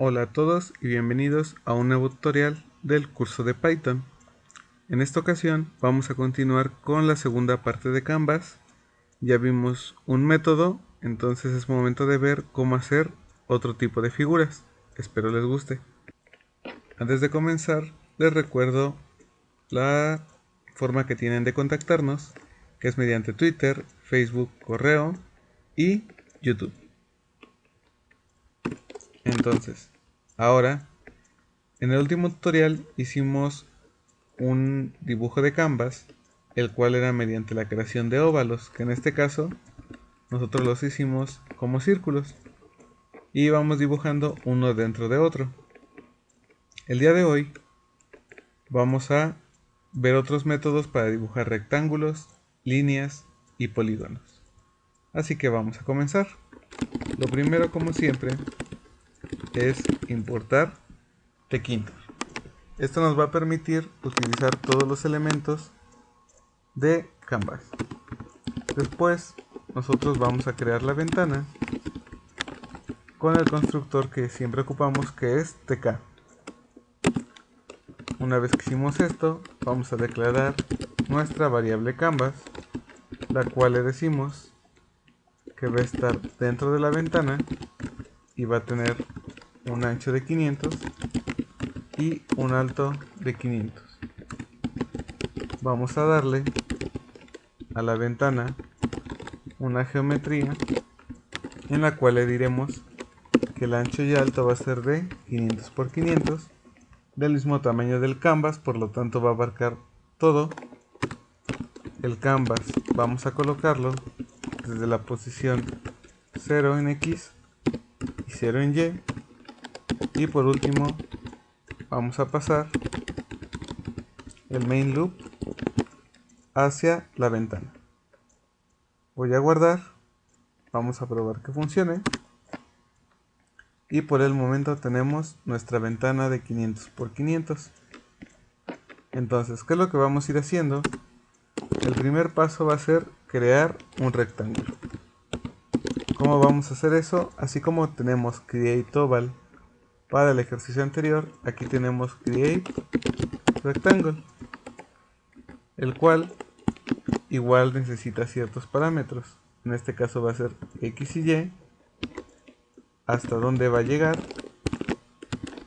Hola a todos y bienvenidos a un nuevo tutorial del curso de Python. En esta ocasión vamos a continuar con la segunda parte de Canvas. Ya vimos un método, entonces es momento de ver cómo hacer otro tipo de figuras. Espero les guste. Antes de comenzar, les recuerdo la forma que tienen de contactarnos, que es mediante Twitter, Facebook, correo y YouTube. Entonces, ahora, en el último tutorial hicimos un dibujo de Canvas, el cual era mediante la creación de óvalos, que en este caso nosotros los hicimos como círculos y vamos dibujando uno dentro de otro. El día de hoy vamos a ver otros métodos para dibujar rectángulos, líneas y polígonos. Así que vamos a comenzar. Lo primero, como siempre, es importar Tkinter. Esto nos va a permitir utilizar todos los elementos de Canvas. Después nosotros vamos a crear la ventana con el constructor que siempre ocupamos, que es tk. Una vez que hicimos esto, vamos a declarar nuestra variable canvas, la cual le decimos que va a estar dentro de la ventana y va a tener un ancho de 500 y un alto de 500. Vamos a darle a la ventana una geometría en la cual le diremos que el ancho y alto va a ser de 500 por 500, del mismo tamaño del canvas, por lo tanto va a abarcar todo. El canvas vamos a colocarlo desde la posición 0 en X y 0 en Y, y por último vamos a pasar el main loop hacia la ventana. Voy a guardar, vamos a probar que funcione. Y por el momento tenemos nuestra ventana de 500 por 500. Entonces, ¿qué es lo que vamos a ir haciendo? El primer paso va a ser crear un rectángulo. ¿Cómo vamos a hacer eso? Así como tenemos create oval para el ejercicio anterior, aquí tenemos create rectangle, el cual igual necesita ciertos parámetros. En este caso va a ser x y y, hasta dónde va a llegar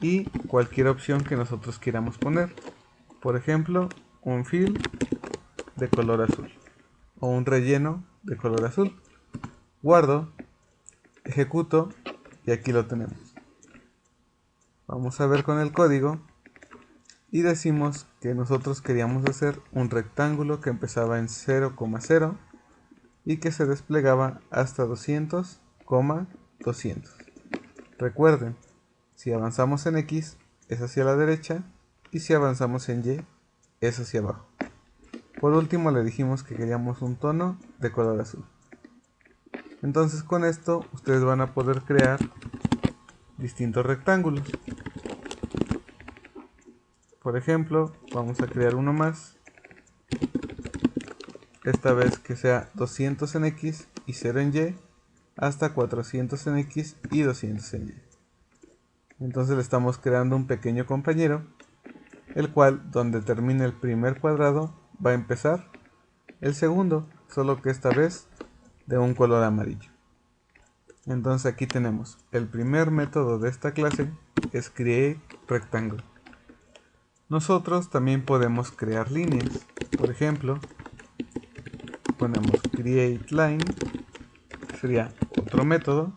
y cualquier opción que nosotros queramos poner. Por ejemplo, un fill de color azul o un relleno de color azul. Guardo, ejecuto y aquí lo tenemos. Vamos a ver con el código y decimos que nosotros queríamos hacer un rectángulo que empezaba en 0,0 y que se desplegaba hasta 200,200. Recuerden, si avanzamos en X es hacia la derecha y si avanzamos en Y es hacia abajo. Por último le dijimos que queríamos un tono de color azul. Entonces con esto ustedes van a poder crear distintos rectángulos. Por ejemplo, vamos a crear uno más, esta vez que sea 200 en X y 0 en Y, hasta 400 en X y 200 en Y. Entonces le estamos creando un pequeño compañero, el cual donde termine el primer cuadrado va a empezar el segundo, solo que esta vez de un color amarillo. Entonces aquí tenemos el primer método de esta clase, es create rectangle. Nosotros también podemos crear líneas. Por ejemplo, ponemos create line, que sería otro método,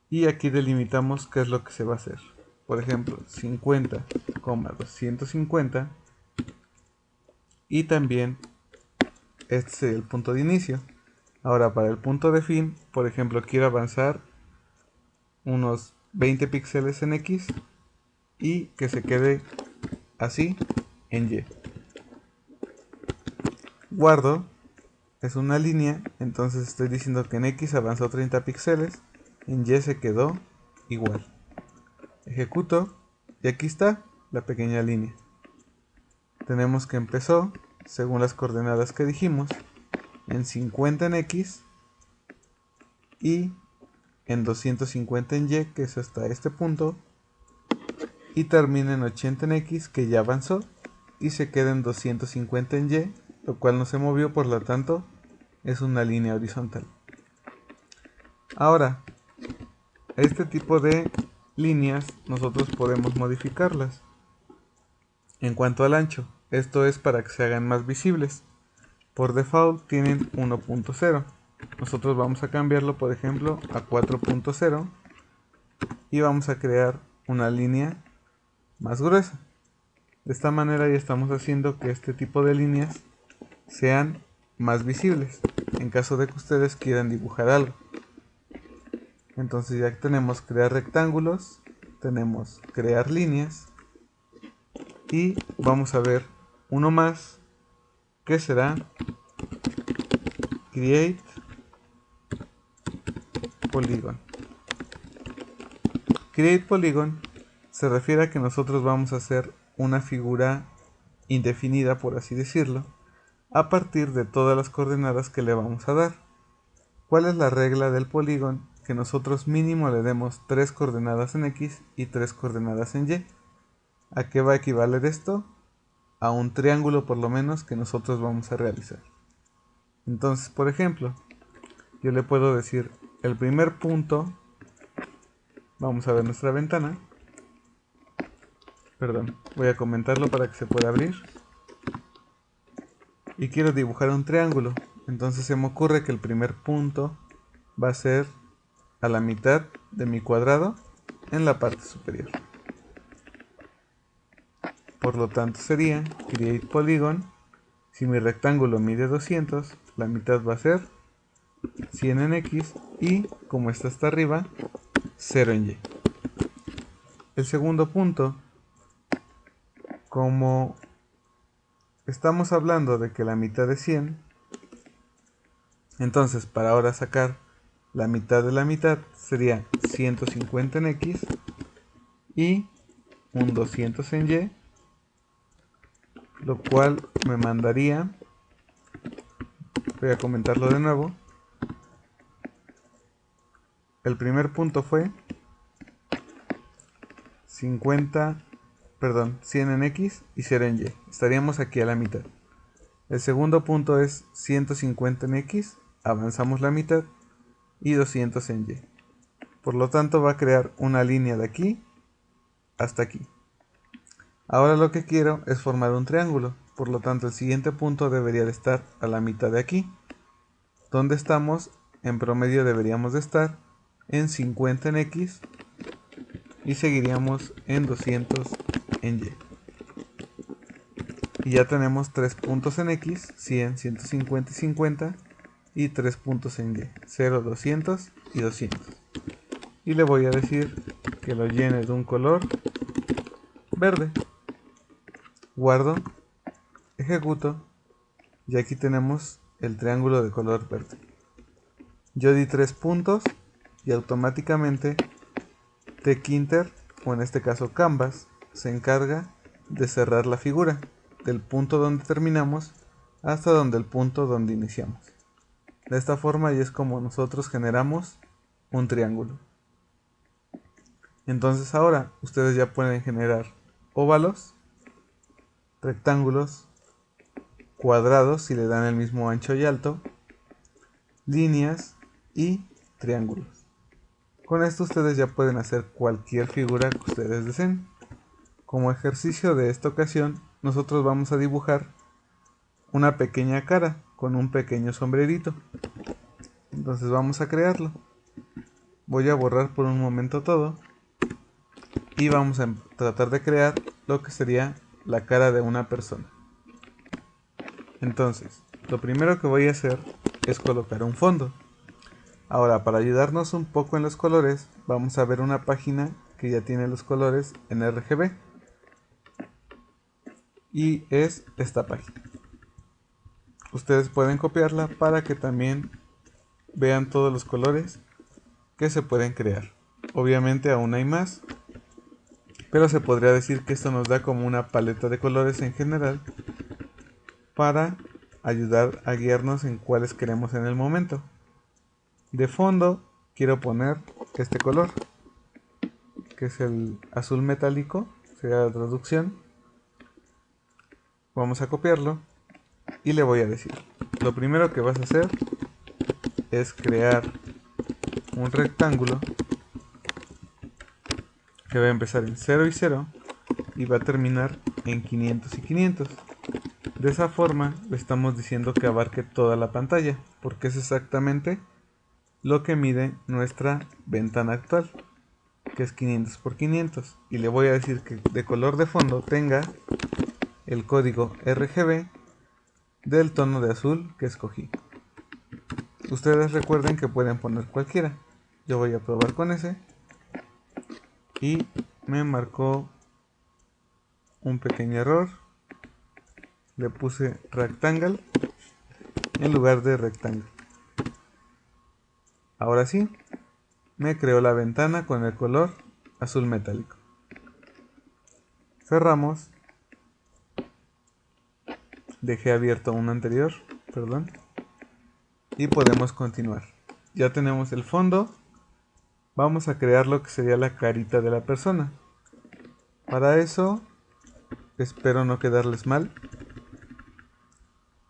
y aquí delimitamos qué es lo que se va a hacer. Por ejemplo, 50,250, y también este sería el punto de inicio. Ahora para el punto de fin, por ejemplo, quiero avanzar unos 20 píxeles en X y que se quede así en Y. Guardo, es una línea, entonces estoy diciendo que en X avanzó 30 píxeles, en Y se quedó igual. Ejecuto y aquí está la pequeña línea. Tenemos que empezó, según las coordenadas que dijimos, en 50 en X y en 250 en Y, que es hasta este punto, y termina en 80 en X, que ya avanzó, y se queda en 250 en Y, lo cual no se movió, por lo tanto es una línea horizontal. Ahora, este tipo de líneas nosotros podemos modificarlas. En cuanto al ancho, esto es para que se hagan más visibles. Por default tienen 1.0. Nosotros vamos a cambiarlo, por ejemplo, a 4.0 y vamos a crear una línea más gruesa. De esta manera ya estamos haciendo que este tipo de líneas sean más visibles en caso de que ustedes quieran dibujar algo. Entonces ya tenemos crear rectángulos, tenemos crear líneas y vamos a ver uno más que será create polygon. Create polygon se refiere a que nosotros vamos a hacer una figura indefinida, por así decirlo, a partir de todas las coordenadas que le vamos a dar. ¿Cuál es la regla del polígono? Que nosotros mínimo le demos 3 coordenadas en X y 3 coordenadas en Y. ¿A qué va a equivaler esto? A un triángulo por lo menos que nosotros vamos a realizar. Entonces, por ejemplo, yo le puedo decir el primer punto, vamos a ver nuestra ventana, perdón, voy a comentarlo para que se pueda abrir, y quiero dibujar un triángulo. Entonces se me ocurre que el primer punto va a ser a la mitad de mi cuadrado en la parte superior. Por lo tanto sería create polygon. Si mi rectángulo mide 200, la mitad va a ser 100 en X y, como está hasta arriba, 0 en Y. El segundo punto, como estamos hablando de que la mitad es 100, entonces para ahora sacar la mitad de la mitad sería 150 en X y un 200 en Y, lo cual me mandaría, voy a comentarlo de nuevo, el primer punto fue 100 en X y 0 en Y, estaríamos aquí a la mitad. El segundo punto es 150 en X, avanzamos la mitad, y 200 en Y. Por lo tanto va a crear una línea de aquí hasta aquí. Ahora lo que quiero es formar un triángulo, por lo tanto el siguiente punto debería de estar a la mitad de aquí. Donde estamos, en promedio deberíamos de estar en 50 en X y seguiríamos en 200 en Y. Y ya tenemos 3 puntos en X, 100, 150 y 50, y 3 puntos en Y, 0, 200 y 200. Y le voy a decir que lo llene de un color verde. Guardo, ejecuto, y aquí tenemos el triángulo de color verde. Yo di 3 puntos y automáticamente Tkinter, o en este caso Canvas, se encarga de cerrar la figura del punto donde terminamos hasta el punto donde iniciamos. De esta forma y es como nosotros generamos un triángulo. Entonces ahora ustedes ya pueden generar óvalos, rectángulos, cuadrados si le dan el mismo ancho y alto, líneas y triángulos. Con esto ustedes ya pueden hacer cualquier figura que ustedes deseen. Como ejercicio de esta ocasión, nosotros vamos a dibujar una pequeña cara con un pequeño sombrerito. Entonces vamos a crearlo. Voy a borrar por un momento todo y vamos a tratar de crear lo que sería la cara de una persona. Entonces, lo primero que voy a hacer es colocar un fondo. Ahora, para ayudarnos un poco en los colores, vamos a ver una página que ya tiene los colores en RGB. Y es esta página. Ustedes pueden copiarla para que también vean todos los colores que se pueden crear. Obviamente aún hay más, pero se podría decir que esto nos da como una paleta de colores en general para ayudar a guiarnos en cuáles queremos en el momento. De fondo quiero poner este color, que es el azul metálico, sería la traducción. Vamos a copiarlo y le voy a decir, lo primero que vas a hacer es crear un rectángulo que va a empezar en 0 y 0 y va a terminar en 500 y 500. De esa forma le estamos diciendo que abarque toda la pantalla, porque es exactamente lo que mide nuestra ventana actual, que es 500 por 500. Y le voy a decir que de color de fondo tenga el código RGB del tono de azul que escogí. Ustedes recuerden que pueden poner cualquiera. Yo voy a probar con ese y me marcó un pequeño error. Le puse rectangle en lugar de rectangle. Ahora sí, me creó la ventana con el color azul metálico. Cerramos. Dejé abierto un anterior, perdón. Y podemos continuar. Ya tenemos el fondo. Vamos a crear lo que sería la carita de la persona. Para eso, espero no quedarles mal,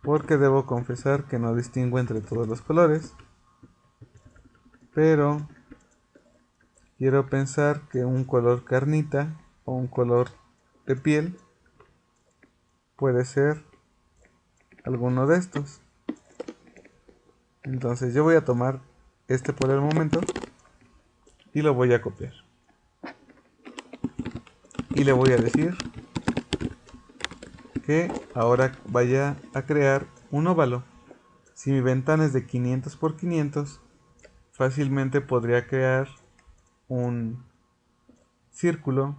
porque debo confesar que no distingo entre todos los colores. Pero quiero pensar que un color carnita o un color de piel puede ser alguno de estos. Entonces yo voy a tomar este por el momento y lo voy a copiar. Y le voy a decir que ahora vaya a crear un óvalo. Si mi ventana es de 500 por 500, fácilmente podría crear un círculo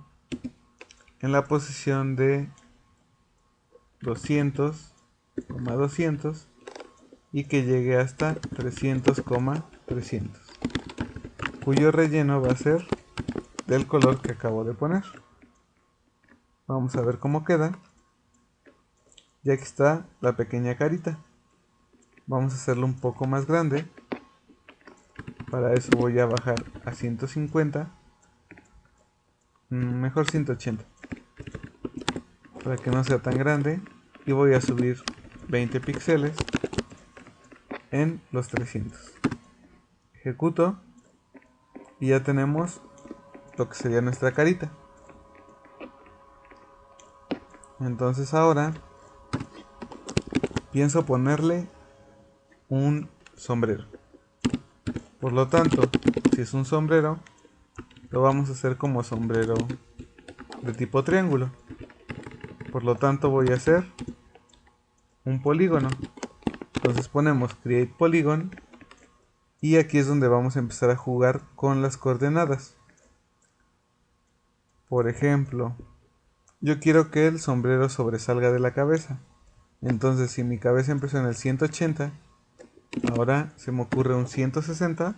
en la posición de 200, 200 y que llegue hasta 300, 300, cuyo relleno va a ser del color que acabo de poner. Vamos a ver cómo queda. Ya que está la pequeña carita, vamos a hacerlo un poco más grande. Para eso voy a bajar a 150, mejor 180, para que no sea tan grande, y voy a subir 20 píxeles en los 300. Ejecuto y ya tenemos lo que sería nuestra carita. Entonces ahora pienso ponerle un sombrero. Por lo tanto, si es un sombrero, lo vamos a hacer como sombrero de tipo triángulo. Por lo tanto voy a hacer un polígono. Entonces ponemos create polygon y aquí es donde vamos a empezar a jugar con las coordenadas. Por ejemplo, yo quiero que el sombrero sobresalga de la cabeza. Entonces si mi cabeza empezó en el 180, ahora se me ocurre un 160.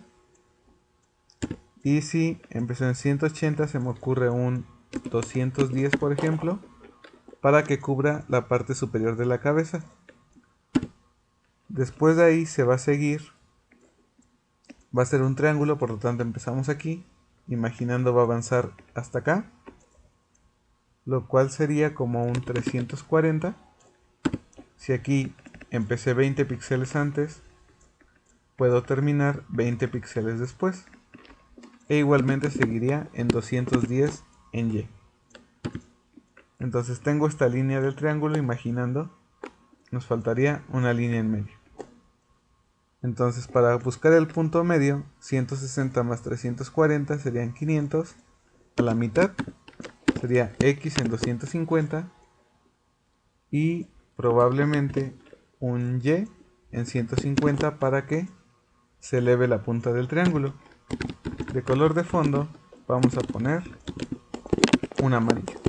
Y si empezó en 180, se me ocurre un 210, por ejemplo, para que cubra la parte superior de la cabeza. Después de ahí se va a seguir, va a ser un triángulo, por lo tanto empezamos aquí, imaginando va a avanzar hasta acá, lo cual sería como un 340. Si aquí empecé 20 píxeles antes, puedo terminar 20 píxeles después. E igualmente seguiría en 210 en Y. Entonces tengo esta línea del triángulo imaginando, nos faltaría una línea en medio. Entonces para buscar el punto medio, 160 más 340 serían 500, a la mitad sería X en 250 y probablemente un Y en 150 para que se eleve la punta del triángulo. De color de fondo vamos a poner un amarillo.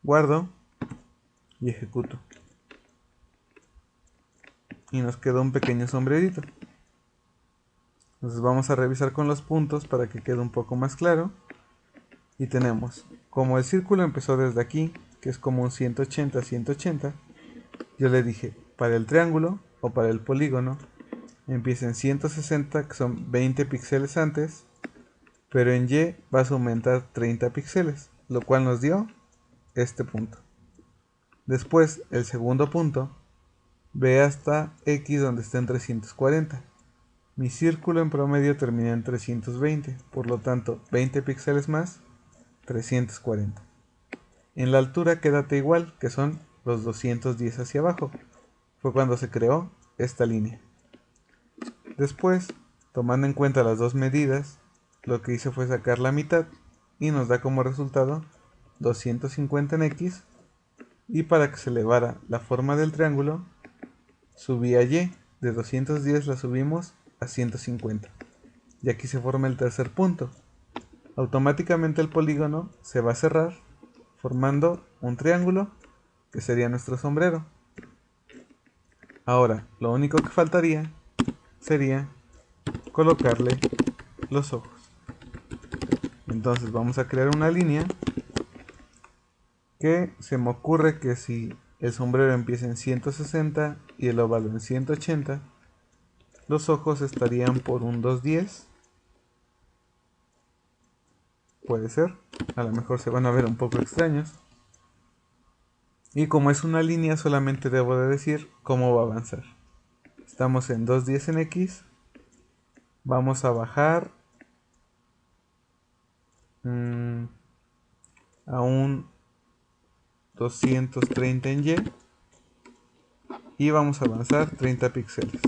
Guardo y ejecuto. Y nos quedó un pequeño sombrerito. Entonces vamos a revisar con los puntos para que quede un poco más claro. Y tenemos, como el círculo empezó desde aquí, que es como un 180, 180, yo le dije, para el triángulo o para el polígono, empieza en 160, que son 20 píxeles antes, pero en Y vas a aumentar 30 píxeles, lo cual nos dio este punto. Después, el segundo punto, ve hasta X donde está en 340. Mi círculo en promedio termina en 320, por lo tanto 20 píxeles más, 340. En la altura quédate igual, que son los 210 hacia abajo. Fue cuando se creó esta línea. Después, tomando en cuenta las dos medidas, lo que hice fue sacar la mitad y nos da como resultado 250 en X, y para que se elevara la forma del triángulo, subí a Y, de 210 la subimos a 150. Y aquí se forma el tercer punto. Automáticamente el polígono se va a cerrar, formando un triángulo que sería nuestro sombrero. Ahora, lo único que faltaría sería colocarle los ojos. Entonces vamos a crear una línea que se me ocurre que si el sombrero empieza en 160 y el óvalo en 180, los ojos estarían por un 210. Puede ser, a lo mejor se van a ver un poco extraños. Y como es una línea, solamente debo de decir cómo va a avanzar. Estamos en 210 en X. Vamos a bajar a un 230 en Y. Y vamos a avanzar 30 píxeles.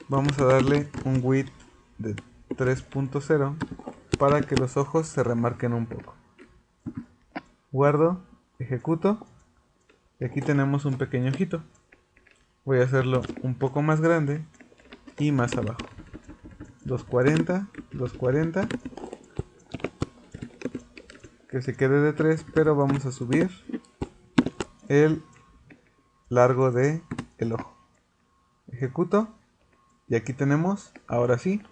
Vamos a darle un width de 3.0 para que los ojos se remarquen un poco. Guardo, ejecuto, y aquí tenemos un pequeño ojito. Voy a hacerlo un poco más grande y más abajo. 240, 240, que se quede de 3, pero vamos a subir el largo de el ojo. Ejecuto, y aquí tenemos, ahora sí,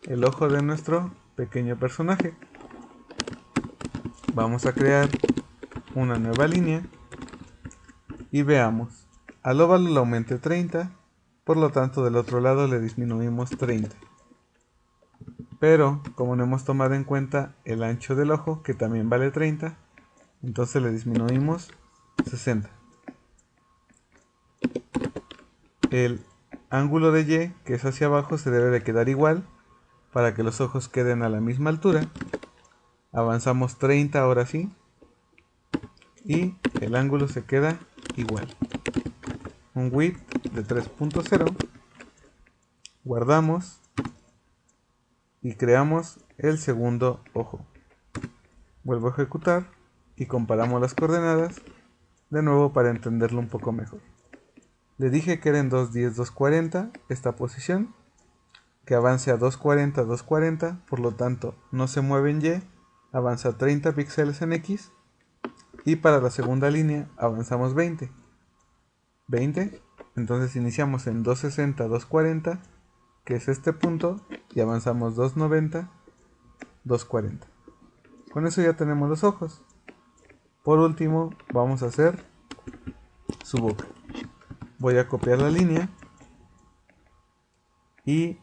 el ojo de nuestro pequeño personaje. Vamos a crear una nueva línea y veamos. Al óvalo le aumenté 30, por lo tanto del otro lado le disminuimos 30. Pero como no hemos tomado en cuenta el ancho del ojo, que también vale 30, entonces le disminuimos 60. El ángulo de Y, que es hacia abajo, se debe de quedar igual para que los ojos queden a la misma altura. Avanzamos 30 ahora sí, y el ángulo se queda igual. Un width de 3.0. Guardamos y creamos el segundo ojo. Vuelvo a ejecutar y comparamos las coordenadas de nuevo para entenderlo un poco mejor. Le dije que era en 210, 240 esta posición, que avance a 240, 240, por lo tanto no se mueve en Y, avanza 30 píxeles en X, y para la segunda línea avanzamos 20. 20, entonces iniciamos en 260, 240, que es este punto, y avanzamos 290, 240. Con eso ya tenemos los ojos. Por último, vamos a hacer su boca. Voy a copiar la línea y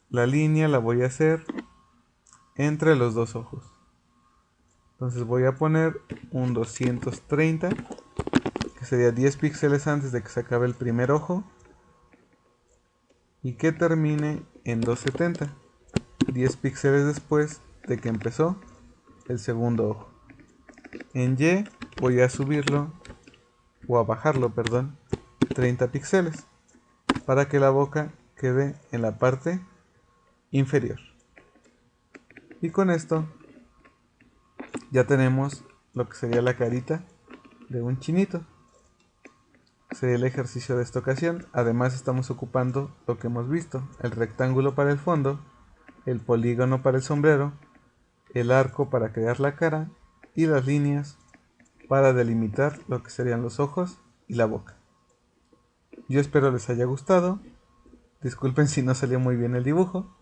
la línea la voy a hacer entre los dos ojos. Entonces voy a poner un 230, que sería 10 píxeles antes de que se acabe el primer ojo, y que termine en 270, 10 píxeles después de que empezó el segundo ojo. En Y voy a subirlo, o a bajarlo, perdón, 30 píxeles, para que la boca quede en la parte inferior. Y con esto ya tenemos lo que sería la carita de un chinito. Sería el ejercicio de esta ocasión. Además estamos ocupando lo que hemos visto: el rectángulo para el fondo, el polígono para el sombrero, el arco para crear la cara y las líneas para delimitar lo que serían los ojos y la boca. Yo espero les haya gustado. Disculpen si no salió muy bien el dibujo.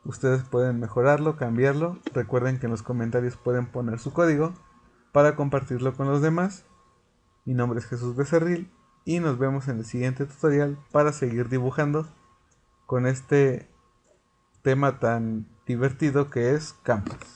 Ustedes pueden mejorarlo, cambiarlo. Recuerden que en los comentarios pueden poner su código para compartirlo con los demás. Mi nombre es Jesús Becerril y nos vemos en el siguiente tutorial para seguir dibujando con este tema tan divertido que es Canvas.